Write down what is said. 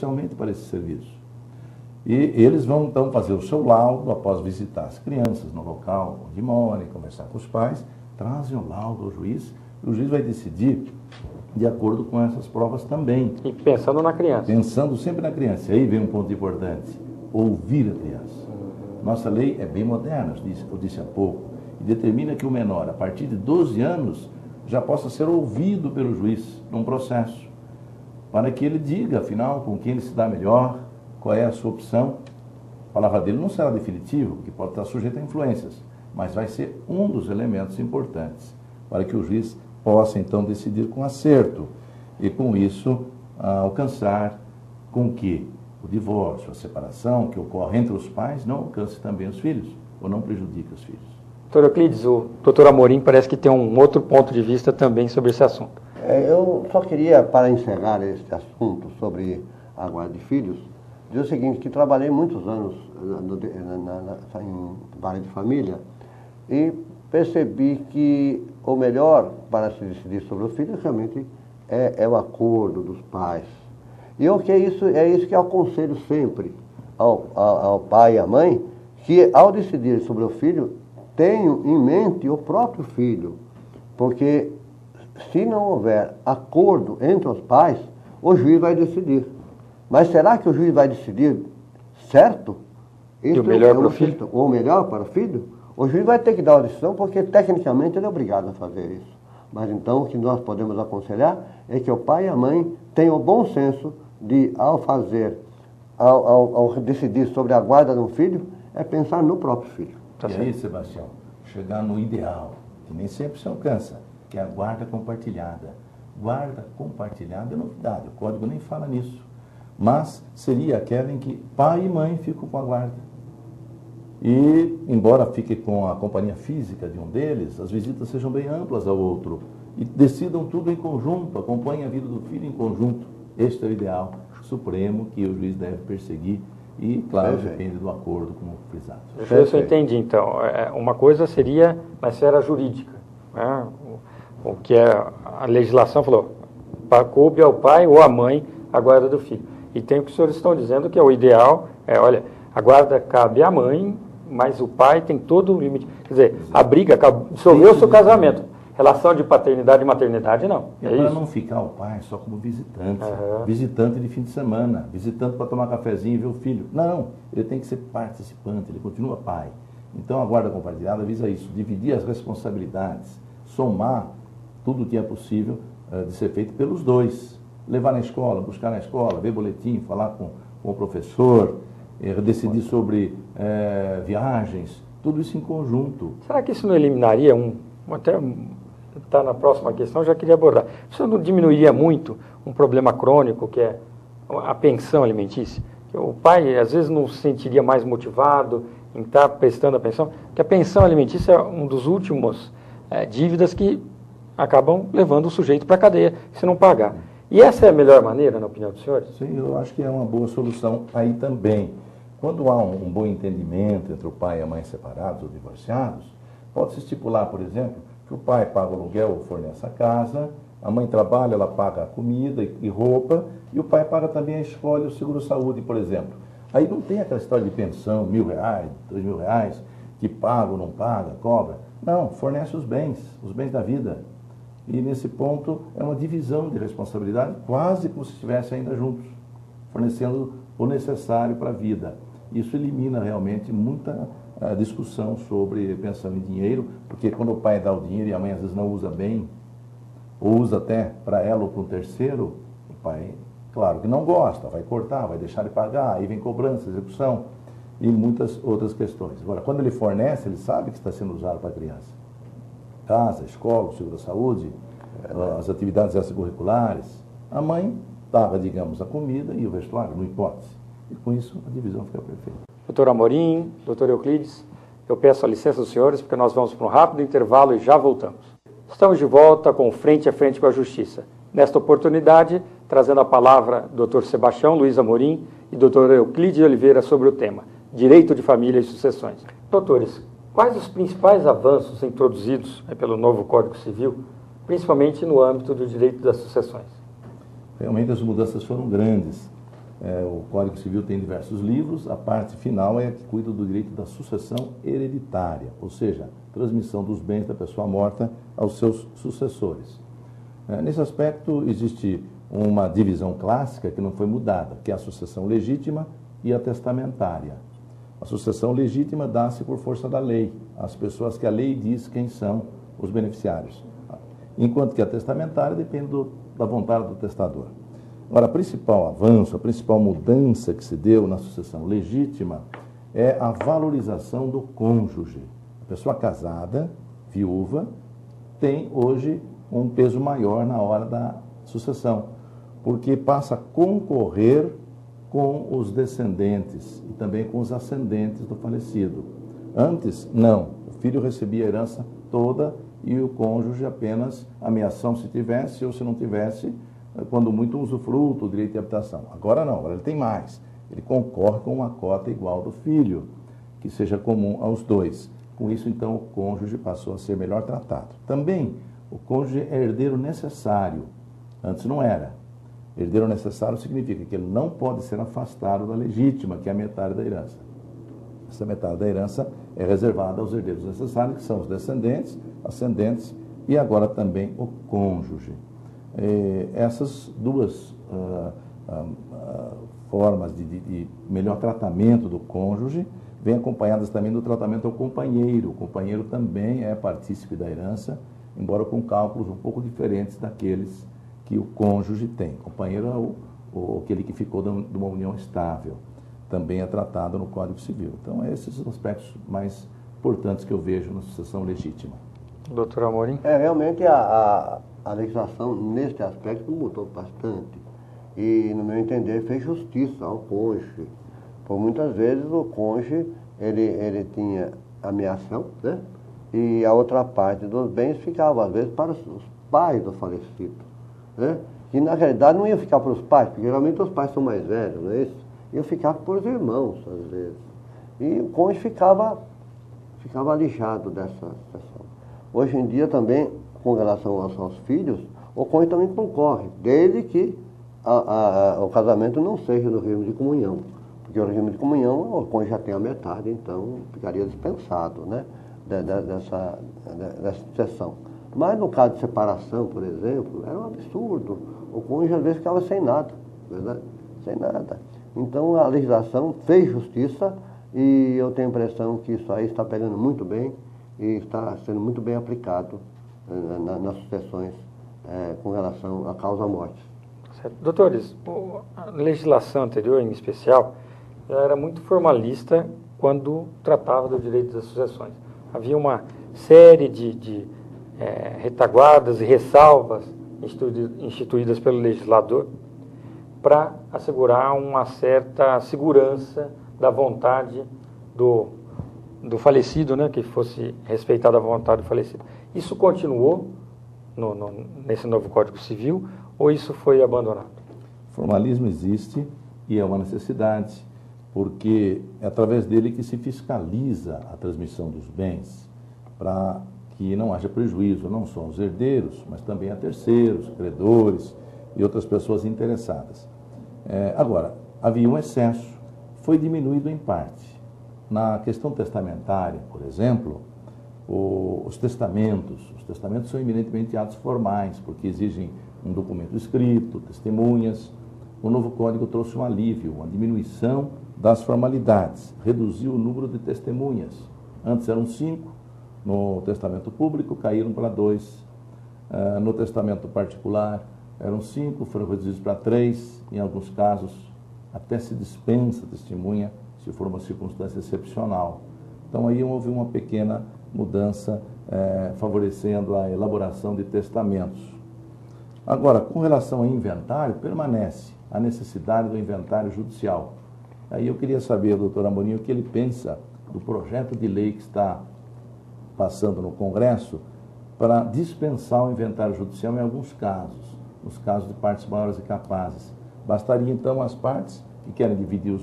especialmente para esse serviço. E eles vão então fazer o seu laudo após visitar as crianças no local onde moram, conversar com os pais, trazem o laudo ao juiz, e o juiz vai decidir de acordo com essas provas também. E pensando na criança. Pensando sempre na criança. E aí vem um ponto importante, ouvir a criança. Nossa lei é bem moderna, eu disse há pouco, e determina que o menor, a partir de 12 anos, já possa ser ouvido pelo juiz num processo, para que ele diga, afinal, com quem ele se dá melhor, qual é a sua opção. A palavra dele não será definitiva, porque pode estar sujeito a influências, mas vai ser um dos elementos importantes para que o juiz possa, então, decidir com acerto e, com isso, alcançar com que o divórcio, a separação que ocorre entre os pais não alcance também os filhos, ou não prejudique os filhos. Doutor Euclides, o doutor Amorim parece que tem um outro ponto de vista também sobre esse assunto. Eu só queria, para encerrar este assunto sobre a guarda de filhos, dizer o seguinte, que trabalhei muitos anos em vara de família e percebi que o melhor para se decidir sobre o filho realmente é o acordo dos pais. E é isso que eu aconselho sempre ao pai e à mãe, que ao decidir sobre o filho, tenham em mente o próprio filho, porque se não houver acordo entre os pais, o juiz vai decidir. Mas será que o juiz vai decidir certo? E o melhor para o filho? O melhor para o filho? O juiz vai ter que dar uma decisão, porque tecnicamente ele é obrigado a fazer isso. Mas então o que nós podemos aconselhar é que o pai e a mãe tenham o bom senso de, ao decidir sobre a guarda de um filho, é pensar no próprio filho. E aí, Sebastião, chegar no ideal, que nem sempre se alcança, que é a guarda compartilhada. Guarda compartilhada é novidade, o código nem fala nisso. Mas seria aquela em que pai e mãe ficam com a guarda. E, embora fique com a companhia física de um deles, as visitas sejam bem amplas ao outro. E decidam tudo em conjunto, acompanhem a vida do filho em conjunto. Este é o ideal supremo que o juiz deve perseguir. E, claro, depende do acordo, como frisado. Eu entendi, então. Uma coisa seria na esfera jurídica, né? O que a legislação falou, coube ao pai ou à mãe a guarda do filho. E tem o que os senhores estão dizendo, que é o ideal, olha, a guarda cabe à mãe, mas o pai tem todo o limite. Quer dizer, a briga dissolveu-se o casamento. Relação de paternidade e maternidade, não. É para não ficar o pai só como visitante. Visitante de fim de semana, visitante para tomar cafezinho e ver o filho. Não, ele tem que ser participante, ele continua pai. Então a guarda compartilhada visa isso, dividir as responsabilidades, somar tudo que é possível de ser feito pelos dois. Levar na escola, buscar na escola, ver boletim, falar com o professor, decidir sobre viagens, tudo isso em conjunto. Será que isso não eliminaria até está na próxima questão, eu já queria abordar. Isso não diminuiria muito um problema crônico, que é a pensão alimentícia? Que o pai, às vezes, não se sentiria mais motivado em estar prestando a pensão, porque a pensão alimentícia é um dos últimos dívidas que acabam levando o sujeito para a cadeia, se não pagar. E essa é a melhor maneira, na opinião dos senhores? Sim, eu acho que é uma boa solução aí também. Quando há um bom entendimento entre o pai e a mãe separados ou divorciados, pode-se estipular, por exemplo, que o pai paga o aluguel ou fornece a casa, a mãe trabalha, ela paga a comida e roupa, e o pai paga também a escola e o seguro-saúde, por exemplo. Aí não tem aquela história de pensão, R$1.000, R$2.000, que paga ou não paga, cobra. Não, fornece os bens da vida. E nesse ponto é uma divisão de responsabilidade, quase como se estivessem ainda juntos, fornecendo o necessário para a vida. Isso elimina realmente muita discussão sobre pensão em dinheiro, porque quando o pai dá o dinheiro e a mãe às vezes não usa bem, ou usa até para ela ou para um terceiro, o pai, claro que não gosta, vai cortar, vai deixar de pagar, aí vem cobrança, execução e muitas outras questões. Agora, quando ele fornece, ele sabe que está sendo usado para a criança. Casa, escola, seguro-saúde, as atividades extracurriculares. A mãe paga, digamos, a comida e o vestuário, não importa. E com isso a divisão fica perfeita. Doutor Amorim, doutor Euclides, eu peço a licença dos senhores, porque nós vamos para um rápido intervalo e já voltamos. Estamos de volta com Frente a Frente com a Justiça. Nesta oportunidade, trazendo a palavra doutor Sebastião Luiz Amorim e doutor Euclides Oliveira sobre o tema Direito de Família e Sucessões. Doutores, quais os principais avanços introduzidos pelo novo Código Civil, principalmente no âmbito do direito das sucessões? Realmente as mudanças foram grandes. O Código Civil tem diversos livros, a parte final é a que cuida do direito da sucessão hereditária, ou seja, transmissão dos bens da pessoa morta aos seus sucessores. Nesse aspecto, existe uma divisão clássica que não foi mudada, que é a sucessão legítima e a testamentária. A sucessão legítima dá-se por força da lei, às pessoas que a lei diz quem são os beneficiários, enquanto que a testamentária depende da vontade do testador. Agora, o principal avanço, a principal mudança que se deu na sucessão legítima é a valorização do cônjuge. A pessoa casada, viúva, tem hoje um peso maior na hora da sucessão, porque passa a concorrer com os descendentes e também com os ascendentes do falecido. Antes, não. O filho recebia a herança toda e o cônjuge apenas ameação se tivesse ou se não tivesse, quando muito usufruto, o direito de habitação. Agora não, agora ele tem mais. Ele concorre com uma cota igual do filho, que seja comum aos dois. Com isso, então, o cônjuge passou a ser melhor tratado. Também, o cônjuge é herdeiro necessário. Antes não era. Herdeiro necessário significa que ele não pode ser afastado da legítima, que é a metade da herança. Essa metade da herança é reservada aos herdeiros necessários, que são os descendentes, ascendentes e agora também o cônjuge. Essas duas formas de melhor tratamento do cônjuge vêm acompanhadas também do tratamento ao companheiro. O companheiro também é partícipe da herança, embora com cálculos um pouco diferentes daqueles que o cônjuge tem. O companheiro é aquele que ficou de uma união estável. Também é tratado no Código Civil. Então, esses são os aspectos mais importantes que eu vejo na sucessão legítima. Doutor Amorim? Realmente a legislação, neste aspecto, mudou bastante. E, no meu entender, fez justiça ao cônjuge. Por muitas vezes, o cônjuge, ele tinha ameação, né? E a outra parte dos bens ficava, às vezes, para os pais do falecido, né? E, na realidade, não ia ficar para os pais, porque geralmente os pais são mais velhos, não é isso? Ia ficar para os irmãos, às vezes. E o cônjuge ficava alijado dessa situação. Hoje em dia, também, com relação aos filhos, o cônjuge também concorre, desde que o casamento não seja no regime de comunhão. Porque o regime de comunhão, o cônjuge já tem a metade, então ficaria dispensado, né, dessa sucessão. Mas no caso de separação, por exemplo, era um absurdo. O cônjuge às vezes ficava sem nada, verdade? Sem nada. Então a legislação fez justiça e eu tenho a impressão que isso aí está pegando muito bem e está sendo muito bem aplicado nas sucessões com relação à causa-morte. Doutores, a legislação anterior, em especial, ela era muito formalista quando tratava do direito das sucessões. Havia uma série de retaguardas e ressalvas instituídas pelo legislador para assegurar uma certa segurança da vontade do falecido, né, que fosse respeitada a vontade do falecido. Isso continuou nesse novo Código Civil ou isso foi abandonado? O formalismo existe e é uma necessidade, porque é através dele que se fiscaliza a transmissão dos bens, para que não haja prejuízo não só aos herdeiros, mas também a terceiros, credores e outras pessoas interessadas. Agora, havia um excesso, foi diminuído em parte. Na questão testamentária, por exemplo, os testamentos são eminentemente atos formais, porque exigem um documento escrito, testemunhas. O novo Código trouxe um alívio, uma diminuição das formalidades, reduziu o número de testemunhas. Antes eram 5, no testamento público caíram para 2, no testamento particular eram 5, foram reduzidos para 3, em alguns casos até se dispensa testemunha, se for uma circunstância excepcional. Então aí houve uma pequena mudança, favorecendo a elaboração de testamentos. Agora, com relação ao inventário, permanece a necessidade do inventário judicial. Aí eu queria saber, doutor Amorim, o que ele pensa do projeto de lei que está passando no Congresso para dispensar o inventário judicial em alguns casos, nos casos de partes maiores e capazes. Bastaria, então, as partes que querem dividir os